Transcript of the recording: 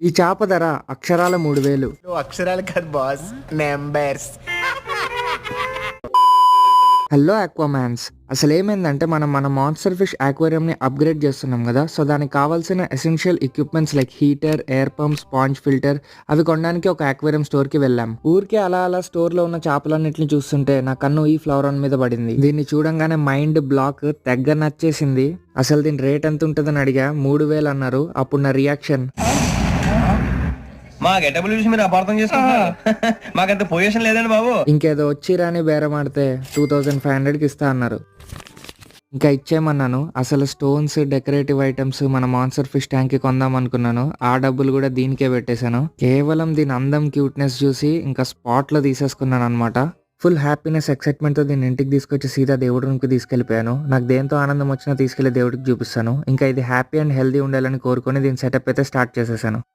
ఈ చేప ధర అక్షరాల 3000. నువ్వు అక్షరాలు కాదు బాస్, నెంబర్స్. హలో ఆక్వామ్యాన్స్, అసలు ఏమైందంటే మన మాన్స్టర్ ఫిష్ ఆక్వేరియంని అప్గ్రేడ్ చేస్తున్నాం కదా. సో దానికి కావాల్సిన essential equipments like heater, air pump, sponge filter అవి కొనడానికి ఒక ఆక్వేరియం స్టోర్కి వెళ్ళాం. ఊరికే అలా స్టోర్లో ఉన్న చేపలన్నింటిని చూస్తుంటే నా కన్ను ఈ ఫ్లవరాన్ మీద పడింది. దీన్ని చూడంగానే మైండ్ బ్లాక్, తెగ్గ నచ్చేసింది. అసలు దీని రేట్ ఎంత ఉంటుందని అడిగా. 3000 అన్నారు. అప్పుడు నా రియాక్షన్, మా గెటబుల్ చూసి మీరు అపార్థం చేసుకుంటున్నారు. మాకంత పొజిషన్ లేదండి బాబు. ఇంకేదో వచ్చి రాని బేరమాడితే 2500కి ఇస్తా అన్నారు. ఇంకా ఇచ్చేయమన్నాను. అసలు స్టోన్స్, డెకరేటివ్ ఐటమ్స్ మన మాన్స్టర్ ఫిష్ ట్యాంక్ కి కొందాం అనుకున్నాను. ఆ డబ్బులు కూడా దీనికే పెట్టేశాను. కేవలం దీని అందం, క్యూట్నెస్ చూసి ఇంకా స్పాట్ లో తీసేసుకున్నాను అనమాట. ఫుల్ హ్యాపీనెస్, ఎక్సైట్మెంట్ తో దీన్ని ఇంటికి తీసుకొచ్చి సీదా దేవుడి రూమ్కి తీసుకెళ్లిపోయాను. నాకు దేంతో ఆనందం వచ్చినా తీసుకెళ్లి దేవుడికి చూపిస్తాను. ఇంకా ఇది హ్యాపీ అండ్ హెల్దీ ఉండాలని కోరుకొని దీని సెటప్ అయితే స్టార్ట్ చేసేసాను.